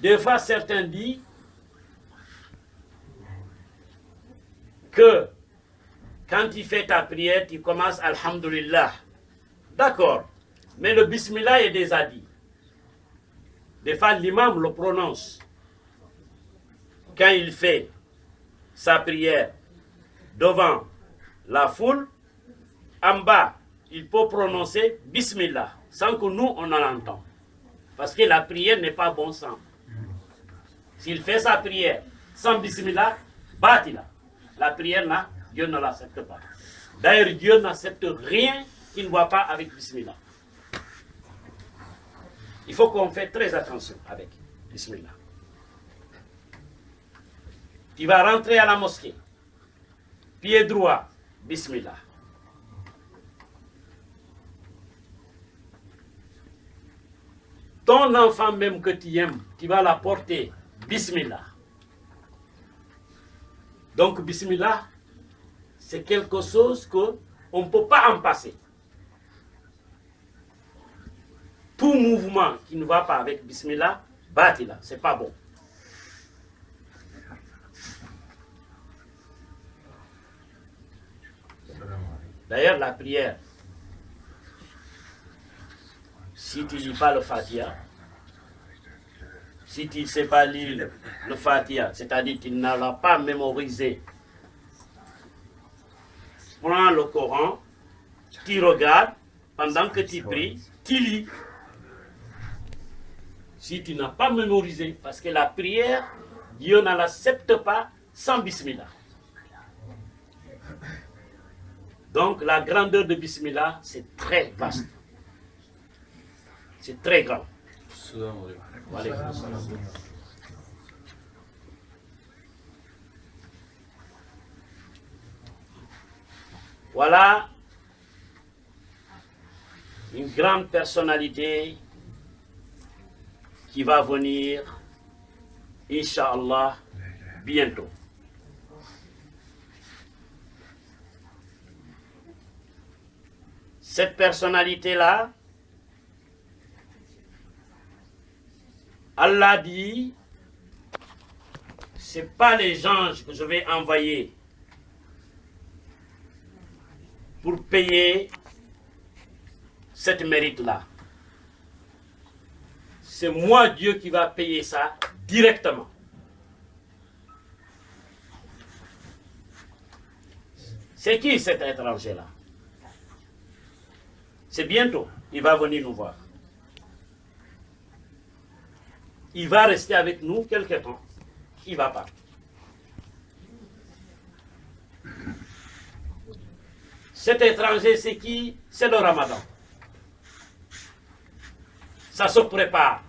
Des fois, certains disent que quand tu fais ta prière, tu commences Alhamdulillah. D'accord. Mais le Bismillah est déjà dit. Des fois, l'imam le prononce. Quand il fait sa prière devant la foule, en bas, il peut prononcer Bismillah, sans que nous, on en entende. Parce que la prière n'est pas bon sens. S'il fait sa prière sans Bismillah, batila. La prière, là, Dieu ne l'accepte pas. D'ailleurs, Dieu n'accepte rien qu'il ne voit pas avec Bismillah. Il faut qu'on fasse très attention avec Bismillah. Tu vas rentrer à la mosquée. Pied droit, Bismillah. Ton enfant même que tu aimes, tu vas la porter, Bismillah. Donc, Bismillah, c'est quelque chose qu'on ne peut pas en passer. Tout mouvement qui ne va pas avec Bismillah, batila, c'est pas bon. D'ailleurs, la prière, si tu ne lis pas le Fatiha, si tu ne sais pas lire le Fatiha, c'est-à-dire que tu ne l'as pas mémorisé, prends le Coran, tu regardes, pendant que tu pries, tu lis. Si tu n'as pas mémorisé, parce que la prière, Dieu ne l'accepte pas sans Bismillah. Donc la grandeur de Bismillah, c'est très vaste. C'est très grand. Voilà une grande personnalité qui va venir, Inch'Allah, bientôt. Cette personnalité-là, Allah dit, ce n'est pas les anges que je vais envoyer pour payer cette mérite-là. C'est moi, Dieu, qui va payer ça directement. C'est qui cet étranger-là? C'est bientôt, il va venir nous voir. Il va rester avec nous quelque temps. Il va pas. Cet étranger, c'est qui? C'est le Ramadan. Ça se prépare.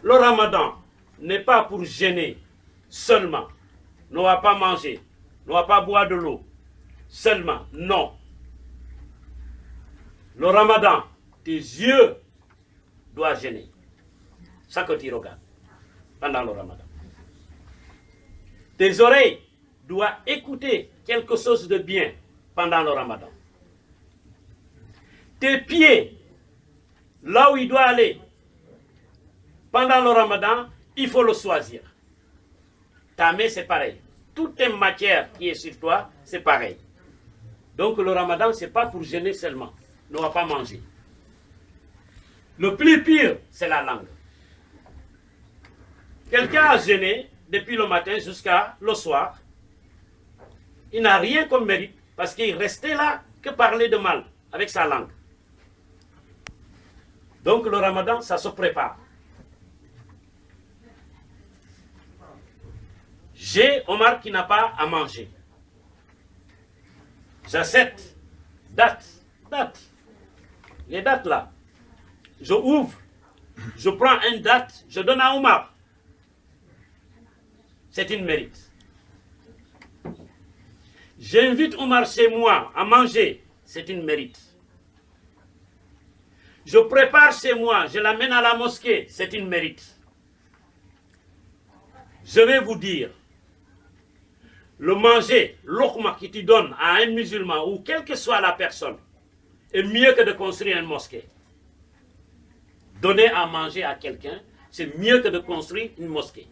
Le Ramadan n'est pas pour gêner seulement. On ne va pas manger, on ne va pas boire de l'eau. Seulement, non. Le Ramadan, tes yeux doivent gêner. Ça que tu regardes pendant le Ramadan. Tes oreilles doivent écouter quelque chose de bien pendant le Ramadan. Tes pieds, là où il doit aller pendant le Ramadan, il faut le choisir. Ta main, c'est pareil. Toute matière qui est sur toi, c'est pareil. Donc le Ramadan, ce n'est pas pour gêner seulement. On ne va pas manger. Le plus pire, c'est la langue. Quelqu'un a jeûné depuis le matin jusqu'à le soir. Il n'a rien comme mérite parce qu'il restait là que parler de mal avec sa langue. Donc le Ramadan, ça se prépare. J'ai Omar qui n'a pas à manger. J'accepte. Date. Les dates là. Je ouvre. Je prends une date. Je donne à Omar. C'est une mérite. J'invite Omar chez moi à manger. C'est une mérite. Je prépare chez moi. Je l'amène à la mosquée. C'est une mérite. Je vais vous dire. Le manger, l'okhma qui te donne à un musulman ou quelle que soit la personne, est mieux que de construire une mosquée. Donner à manger à quelqu'un, c'est mieux que de construire une mosquée.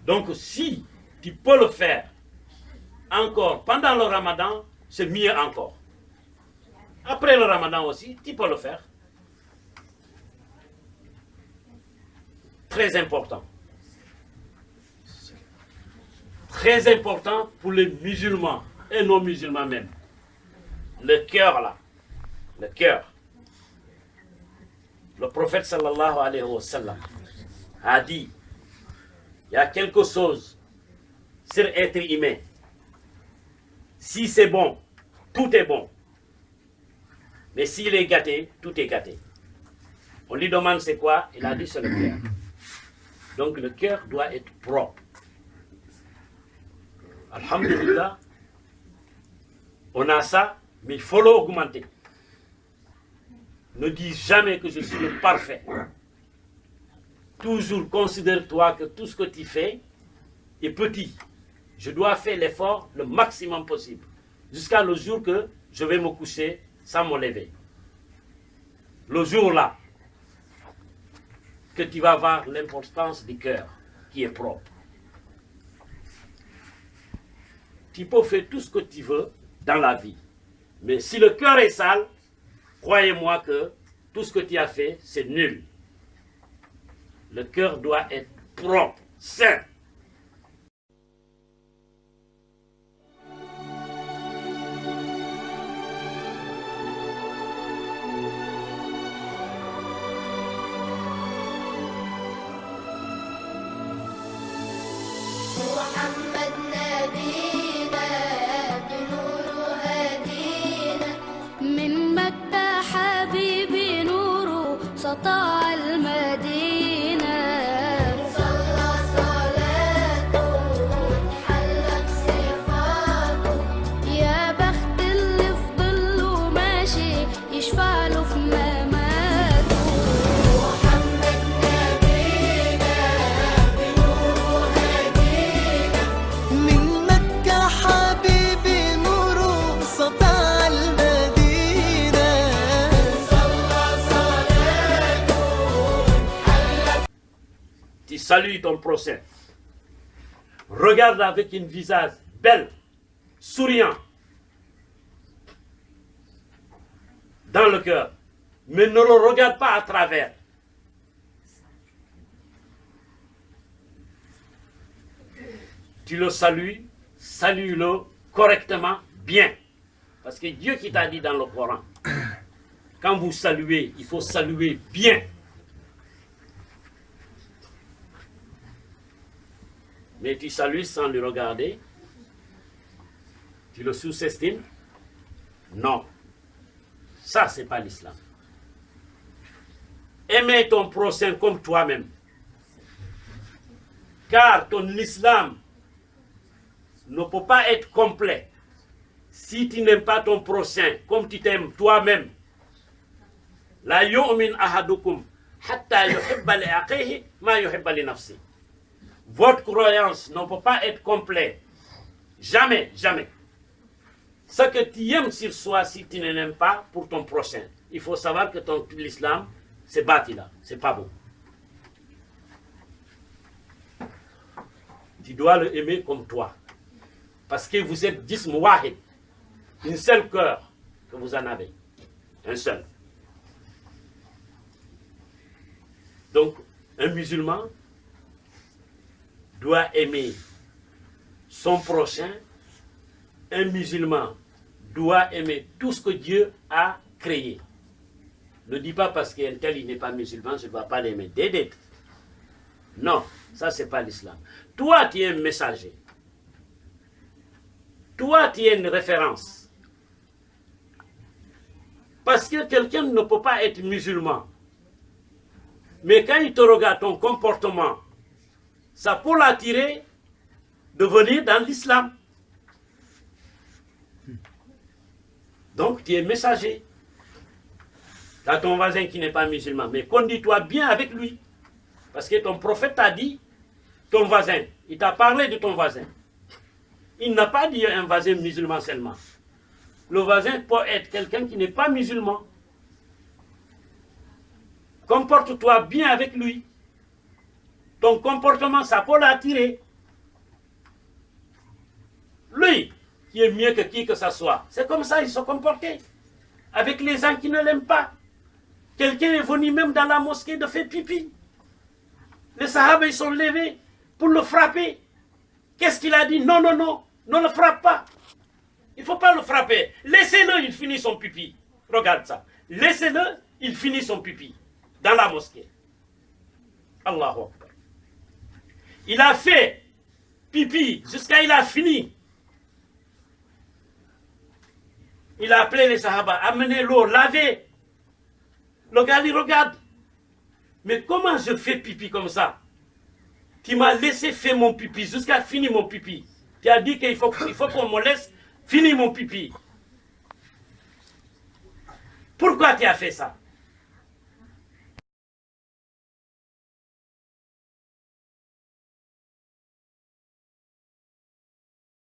Donc si tu peux le faire encore pendant le Ramadan, c'est mieux encore. Après le Ramadan aussi, tu peux le faire. Très important. Très important pour les musulmans et non musulmans même. Le cœur là, le cœur. Le prophète sallallahu alayhi wa sallam a dit, il y a quelque chose sur être humain. Si c'est bon, tout est bon. Mais s'il est gâté, tout est gâté. On lui demande c'est quoi? Il a dit c'est le cœur. Donc le cœur doit être propre. Alhamdulillah, on a ça, mais il faut l'augmenter. Ne dis jamais que je suis le parfait. Toujours considère-toi que tout ce que tu fais est petit. Je dois faire l'effort le maximum possible. Jusqu'à le jour que je vais me coucher sans me lever. Le jour-là, que tu vas voir l'importance du cœur qui est propre. Tu peux faire tout ce que tu veux dans la vie. Mais si le cœur est sale, croyez-moi que tout ce que tu as fait, c'est nul. Le cœur doit être propre, sain. سطع المدينة صلى صلاته حلت صفاته يا بخت اللي في ظله ماشي يشفع له في مماته محمد نبينا بنوره هدينا من مكة حبيبي نوره سطع المدينة. Tu salues ton prochain. Regarde avec un visage belle, souriant, dans le cœur. Mais ne le regarde pas à travers. Tu le salues, salue-le correctement, bien. Parce que Dieu qui t'a dit dans le Coran, quand vous saluez, il faut saluer bien. Mais tu salues sans le regarder. Tu le sous-estimes. Non. Ça, c'est pas l'islam. Aimer ton prochain comme toi-même. Car ton islam ne peut pas être complet si tu n'aimes pas ton prochain comme tu t'aimes toi-même. La yu'min ahadukum hatta yuhibba li akhihi ma yuhibba li nafsi. Votre croyance ne peut pas être complète. Jamais, jamais. Ce que tu aimes sur soi, si tu ne l'aimes pas pour ton prochain, il faut savoir que l'islam, c'est batila, c'est pas bon. Tu dois le aimer comme toi. Parce que vous êtes 10 mouahid. Un seul cœur que vous en avez. Un seul. Donc, un musulman doit aimer son prochain. Un musulman doit aimer tout ce que Dieu a créé. Ne dis pas parce qu'un tel il n'est pas musulman, je ne dois pas l'aimer. Dédé. Non, ça c'est pas l'islam. Toi tu es un messager. Toi tu es une référence. Parce que quelqu'un ne peut pas être musulman. Mais quand il te regarde ton comportement, ça peut l'attirer de venir dans l'islam. Donc, tu es messager. Tu as ton voisin qui n'est pas musulman, mais conduis-toi bien avec lui. Parce que ton prophète t'a dit, ton voisin, il t'a parlé de ton voisin. Il n'a pas dit un voisin musulman seulement. Le voisin peut être quelqu'un qui n'est pas musulman. comporte-toi bien avec lui. Ton comportement, ça peut l'attirer. Lui, qui est mieux que qui que ce soit, c'est comme ça il se comportait. Avec les gens qui ne l'aiment pas. Quelqu'un est venu même dans la mosquée de faire pipi. Les Sahaba, ils sont levés pour le frapper. Qu'est-ce qu'il a dit? Non, non, non, ne le frappe pas. Il ne faut pas le frapper. Laissez-le, il finit son pipi. Regarde ça. Laissez-le, il finit son pipi. Dans la mosquée. Allahu Akbar. Il a fait pipi jusqu'à il a fini. Il a appelé les Sahaba, amenez l'eau, lavez. Le gars, il regarde. Mais comment je fais pipi comme ça? Tu m'as laissé faire mon pipi jusqu'à finir mon pipi. Tu as dit qu'il faut qu'on me laisse finir mon pipi. Pourquoi tu as fait ça?